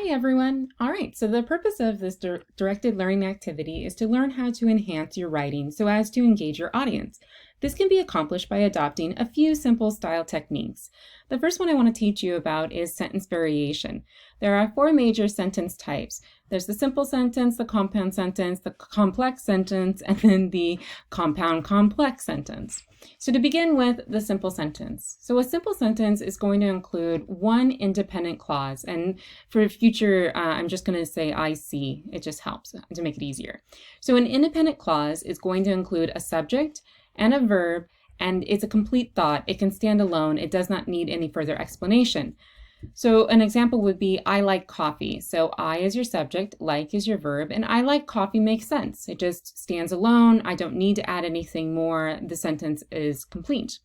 Hi everyone! Alright, so the purpose of this directed learning activity is to learn how to enhance your writing so as to engage your audience. This can be accomplished by adopting a few simple style techniques. The first one I want to teach you about is sentence variation. There are 4 major sentence types. There's the simple sentence, the compound sentence, the complex sentence, and then the compound complex sentence. So to begin with, the simple sentence. So a simple sentence is going to include one independent clause, and for future, I'm just going to say I see. It just helps to make it easier. So an independent clause is going to include a subject and a verb, and it's a complete thought. It can stand alone. It does not need any further explanation. So an example would be, I like coffee. So I is your subject, like is your verb, and I like coffee makes sense. It just stands alone. I don't need to add anything more. The sentence is complete.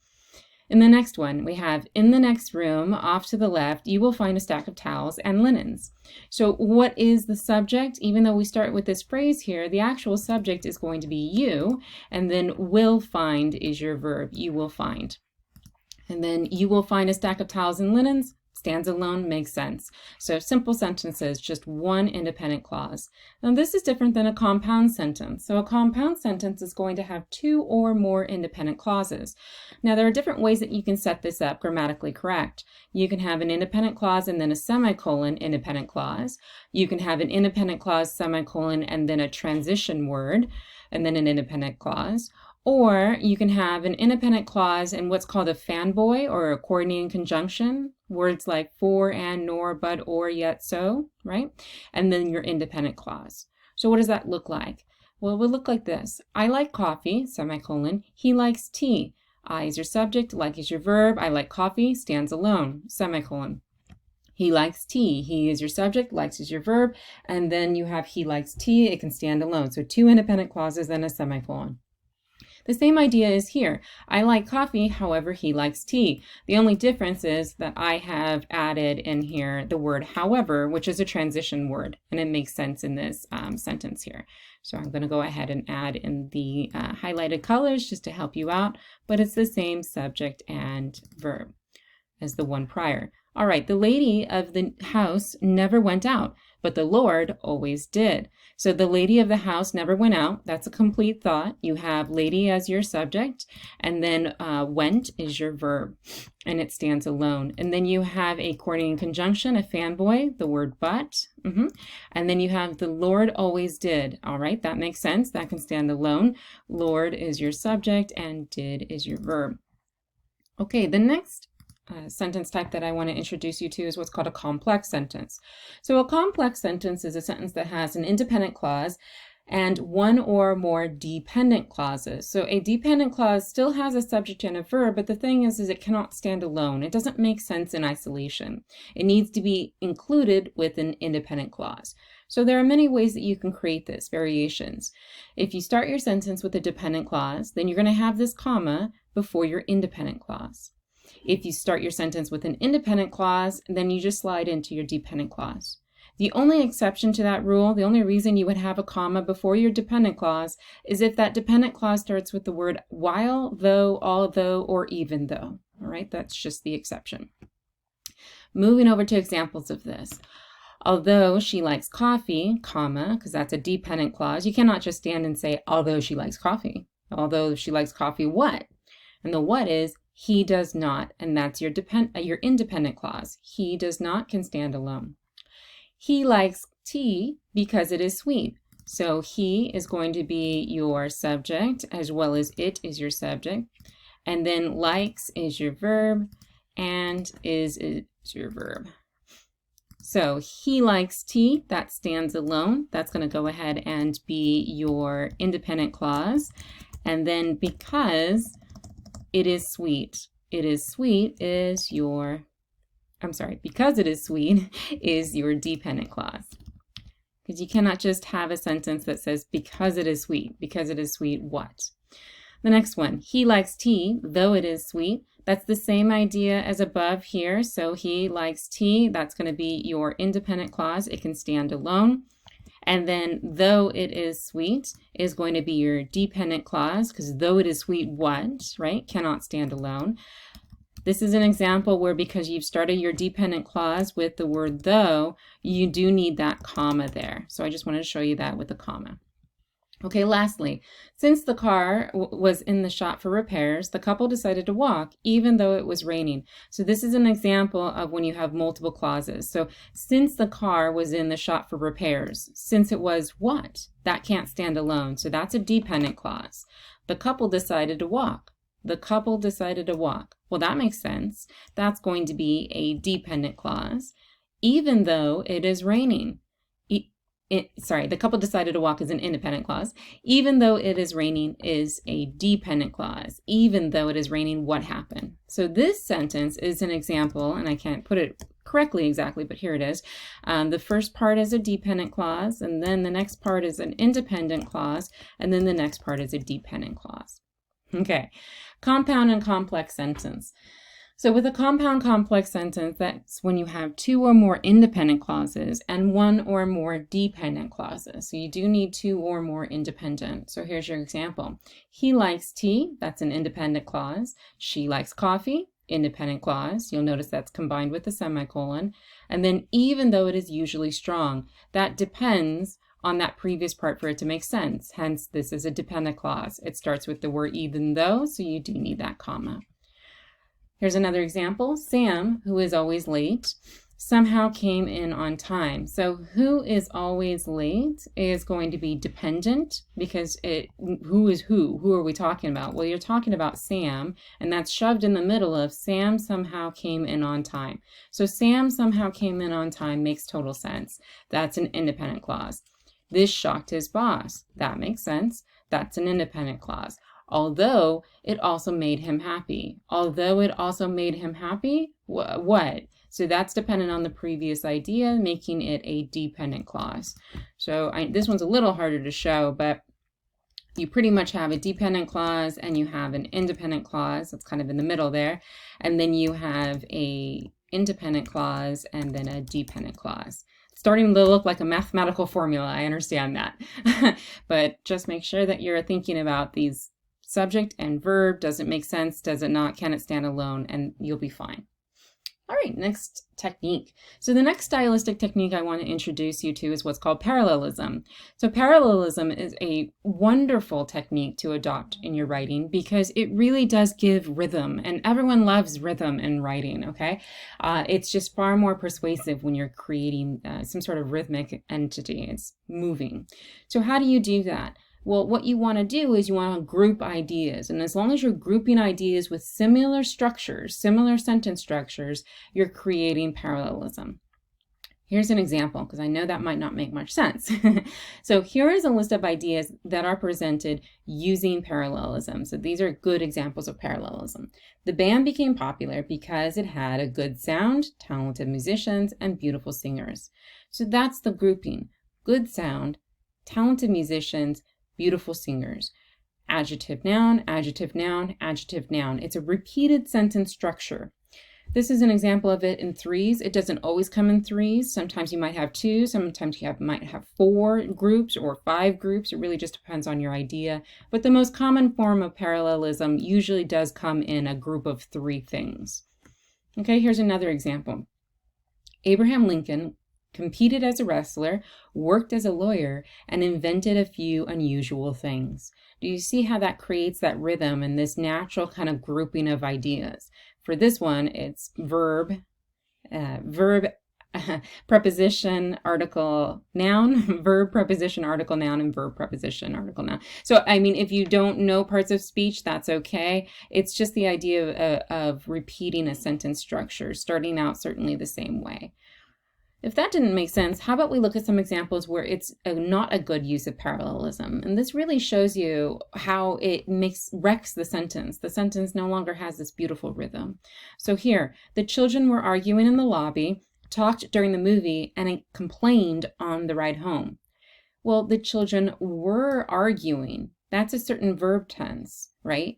In the next one, we have, in the next room, off to the left, you will find a stack of towels and linens. So what is the subject? Even though we start with this phrase here, the actual subject is going to be you, and then will find is your verb, you will find. And then you will find a stack of towels and linens. Stands alone, makes sense. So simple sentences, just one independent clause. Now this is different than a compound sentence. So a compound sentence is going to have 2 or more independent clauses. Now there are different ways that you can set this up grammatically correct. You can have an independent clause and then a semicolon independent clause. You can have an independent clause, semicolon, and then a transition word, and then an independent clause. Or you can have an independent clause and what's called a fanboy or a coordinating conjunction, words like for, and, nor, but, or, yet, so, right? And then your independent clause. So what does that look like? Well, it would look like this. I like coffee, semicolon. He likes tea. I is your subject, like is your verb. I like coffee, stands alone, semicolon. He likes tea. He is your subject, likes is your verb. And then you have he likes tea. It can stand alone. So 2 independent clauses and a semicolon. The same idea is here. I like coffee, however, he likes tea. The only difference is that I have added in here the word however, which is a transition word, and it makes sense in this sentence here. So I'm going to go ahead and add in the highlighted colors just to help you out, but it's the same subject and verb as the one prior. All right, the lady of the house never went out, but the Lord always did. So the lady of the house never went out. That's a complete thought. You have lady as your subject, and then went is your verb, and it stands alone. And then you have a coordinating conjunction, a fanboy, the word but, and then you have the Lord always did. All right, that makes sense. That can stand alone. Lord is your subject, and did is your verb. Okay, the next sentence type that I want to introduce you to is what's called a complex sentence. So a complex sentence is a sentence that has an independent clause and 1 or more dependent clauses. So a dependent clause still has a subject and a verb, but the thing is it cannot stand alone. It doesn't make sense in isolation. It needs to be included with an independent clause. So there are many ways that you can create this, variations. If you start your sentence with a dependent clause, then you're going to have this comma before your independent clause. If you start your sentence with an independent clause, then you just slide into your dependent clause. The only exception to that rule, the only reason you would have a comma before your dependent clause is if that dependent clause starts with the word while, though, although, or even though. All right, that's just the exception. Moving over to examples of this. Although she likes coffee, comma, because that's a dependent clause, you cannot just stand and say, although she likes coffee. Although she likes coffee, what? And the what is, he does not, and that's your independent clause. He does not can stand alone. He likes tea because it is sweet. So he is going to be your subject as well as it is your subject. And then likes is your verb and is your verb. So he likes tea, that stands alone. That's going to go ahead and be your independent clause. And then because it is sweet. It is sweet is your, because it is sweet is your dependent clause. Because you cannot just have a sentence that says, because it is sweet, what? The next one, he likes tea, though it is sweet. That's the same idea as above here. So he likes tea, that's going to be your independent clause. It can stand alone. And then though it is sweet is going to be your dependent clause, because though it is sweet, what, right? Cannot stand alone. This is an example where, because you've started your dependent clause with the word though, you do need that comma there. So I just wanted to show you that with the comma. Okay, lastly, since the car was in the shop for repairs, the couple decided to walk even though it was raining. So this is an example of when you have multiple clauses. So since the car was in the shop for repairs, since it was what? That can't stand alone. So that's a dependent clause. The couple decided to walk. The couple decided to walk. Well, that makes sense. That's going to be a dependent clause, even though it is raining. The couple decided to walk is an independent clause. Even though it is raining is a dependent clause. Even though it is raining, what happened? So this sentence is an example, and I can't put it correctly exactly, but here it is. The first part is a dependent clause, and then the next part is an independent clause, and then the next part is a dependent clause. Okay, compound and complex sentence. So with a compound complex sentence, that's when you have two or more independent clauses and one or more dependent clauses. So you do need two or more independent. So here's your example. He likes tea, that's an independent clause. She likes coffee, independent clause. You'll notice that's combined with a semicolon. And then even though it is usually strong, that depends on that previous part for it to make sense. Hence, this is a dependent clause. It starts with the word even though, so you do need that comma. Here's another example. Sam, who is always late, somehow came in on time. So who is always late is going to be dependent, because who is who? Who are we talking about? Well, you're talking about Sam, and that's shoved in the middle of Sam somehow came in on time. So Sam somehow came in on time makes total sense. That's an independent clause. This shocked his boss. That makes sense. That's an independent clause. Although it also made him happy. Although it also made him happy, what? So that's dependent on the previous idea, making it a dependent clause. So this one's a little harder to show, but you pretty much have a dependent clause and you have an independent clause. That's kind of in the middle there. And then you have a independent clause and then a dependent clause. Starting to look like a mathematical formula, I understand that. But just make sure that you're thinking about these subject and verb. Does it make sense? Does it not? Can it stand alone? And you'll be fine. All right, next technique. So the next stylistic technique I want to introduce you to is what's called parallelism. So parallelism is a wonderful technique to adopt in your writing because it really does give rhythm, and everyone loves rhythm in writing, okay? It's just far more persuasive when you're creating some sort of rhythmic entity. It's moving. So how do you do that? Well, what you want to do is you want to group ideas. And as long as you're grouping ideas with similar structures, similar sentence structures, you're creating parallelism. Here's an example, because I know that might not make much sense. So here is a list of ideas that are presented using parallelism. So these are good examples of parallelism. The band became popular because it had a good sound, talented musicians, and beautiful singers. So that's the grouping. Good sound, talented musicians, beautiful singers. Adjective, noun, adjective, noun, adjective, noun. It's a repeated sentence structure. This is an example of it in threes. It doesn't always come in threes. Sometimes you might have two, sometimes you might have 4 groups or 5 groups. It really just depends on your idea. But the most common form of parallelism usually does come in a group of 3 things. Okay, here's another example. Abraham Lincoln competed as a wrestler, worked as a lawyer, and invented a few unusual things. Do you see how that creates that rhythm and this natural kind of grouping of ideas? For this one, it's verb, preposition, article, noun, verb, preposition, article, noun, and verb, preposition, article, noun. So, I mean, if you don't know parts of speech, that's okay. It's just the idea of repeating a sentence structure, starting out certainly the same way. If that didn't make sense, how about we look at some examples where it's not a good use of parallelism? And this really shows you how it wrecks the sentence. The sentence no longer has this beautiful rhythm. So here, the children were arguing in the lobby, talked during the movie, and complained on the ride home. Well, the children were arguing. That's a certain verb tense, right?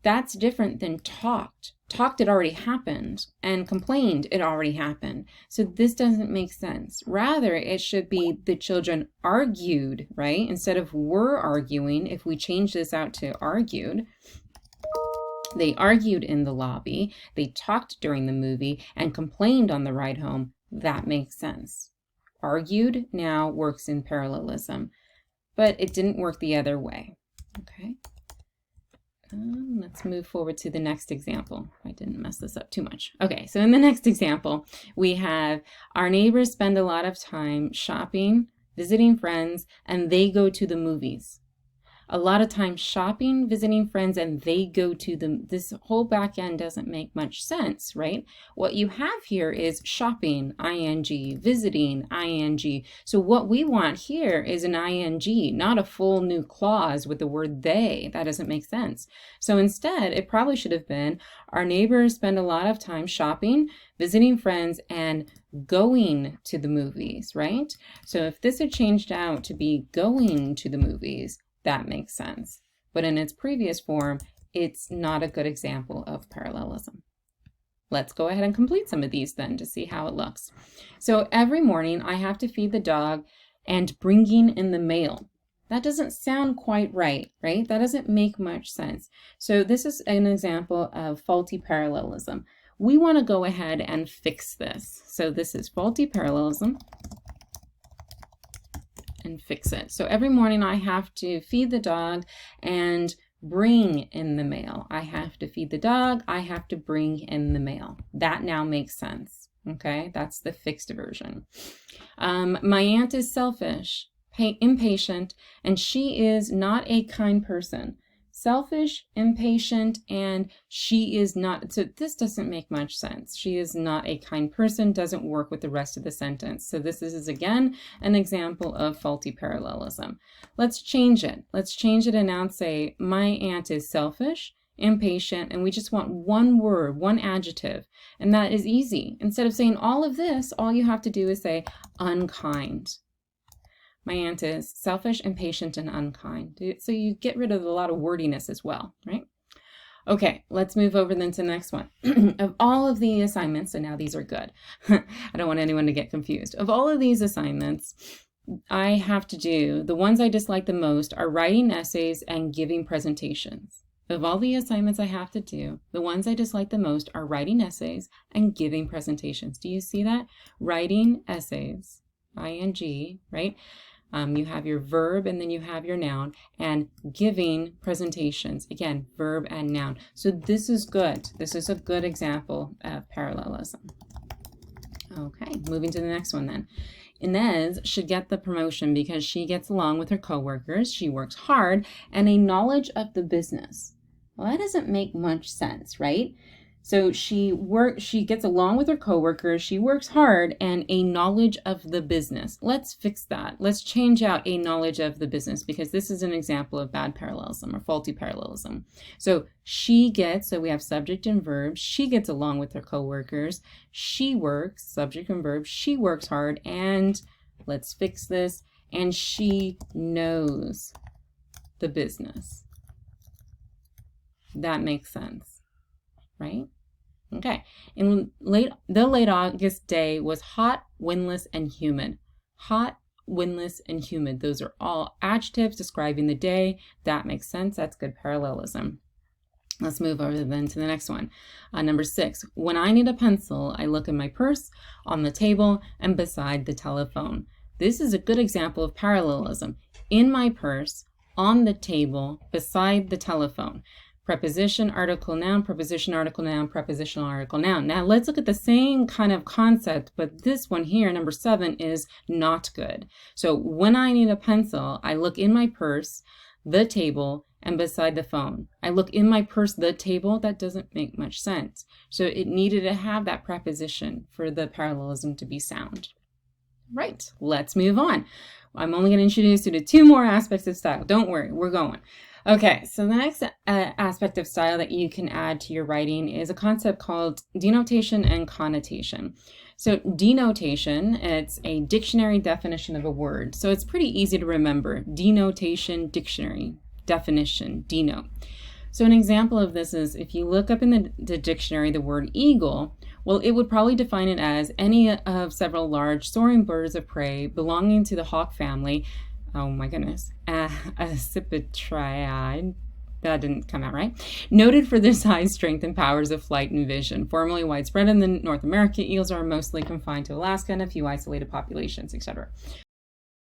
That's different than talked. Talked, it already happened, and complained, it already happened. So this doesn't make sense. Rather, it should be the children argued, right? Instead of were arguing, if we change this out to argued, They argued in the lobby, they talked during the movie, and complained on the ride home. That makes sense. Argued now works in parallelism, but it didn't work the other way. Okay. Let's move forward to the next example. I didn't mess this up too much. Okay, so in the next example, we have our neighbors spend a lot of time shopping, visiting friends, and they go to the movies. A lot of time shopping, visiting friends, and they go to this whole back end doesn't make much sense, right? What you have here is shopping, ing, visiting, ing. So what we want here is an ing, not a full new clause with the word they. That doesn't make sense. So instead, it probably should have been, our neighbors spend a lot of time shopping, visiting friends, and going to the movies, right? So if this had changed out to be going to the movies, that makes sense. But in its previous form, it's not a good example of parallelism. Let's go ahead and complete some of these then to see how it looks. So every morning I have to feed the dog and bringing in the mail. That doesn't sound quite right, right? That doesn't make much sense. So this is an example of faulty parallelism. We want to go ahead and fix this. So this is faulty parallelism. And fix it. So every morning I have to feed the dog and bring in the mail. I have to feed the dog. I have to bring in the mail. That now makes sense. Okay, that's the fixed version. My aunt is selfish, impatient, and she is not a kind person. Selfish, impatient, and she is not, so this doesn't make much sense. She is not a kind person, doesn't work with the rest of the sentence. So this is again an example of faulty parallelism. Let's change it. Let's change it and now say, my aunt is selfish, impatient, and we just want one word, one adjective, and that is easy. Instead of saying all of this, all you have to do is say unkind. My aunt is selfish, impatient, and unkind. So you get rid of a lot of wordiness as well, right? Okay, let's move over then to the next one. Of all of the assignments, so now these are good. I don't want anyone to get confused. Of all of these assignments, I have to do, the ones I dislike the most are writing essays and giving presentations. Of all the assignments I have to do, the ones I dislike the most are writing essays and giving presentations. Do you see that? Writing essays, ing, right? You have your verb and then you have your noun, and giving presentations, again, verb and noun. So this is good. This is a good example of parallelism. Okay, moving to the next one then. Inez should get the promotion because she gets along with her coworkers, she works hard, and a knowledge of the business. Well, that doesn't make much sense, right? So she gets along with her coworkers, she works hard, and a knowledge of the business. Let's fix that. Let's change out a knowledge of the business because this is an example of bad parallelism or faulty parallelism. So she gets, so we have subject and verb, she gets along with her coworkers, she works, subject and verb, she works hard, and let's fix this, and she knows the business. That makes sense, right? Okay. The late August day was hot, windless, and humid. Hot, windless, and humid. Those are all adjectives describing the day. That makes sense. That's good parallelism. Let's move over then to the next one. Number 6. When I need a pencil, I look in my purse, on the table, and beside the telephone. This is a good example of parallelism. In my purse, on the table, beside the telephone. Preposition, article, noun, preposition, article, noun, prepositional, article, noun. Now let's look at the same kind of concept, but this one here, number 7, is not good. So when I need a pencil, I look in my purse, the table, and beside the phone. I look in my purse, the table. That doesn't make much sense. So it needed to have that preposition for the parallelism to be sound. Right, let's move on. I'm only going to introduce you to 2 more aspects of style. Don't worry, we're going. Okay, so the next aspect of style that you can add to your writing is a concept called denotation and connotation. So denotation, it's a dictionary definition of a word. So it's pretty easy to remember. Denotation, dictionary, definition, denote. So an example of this is if you look up in the dictionary the word eagle, well, it would probably define it as any of several large soaring birds of prey belonging to the hawk family. Oh my goodness, Accipitridae. That didn't come out right. Noted for their size, strength, and powers of flight and vision. Formerly widespread in the North America, eels are mostly confined to Alaska and a few isolated populations, etc.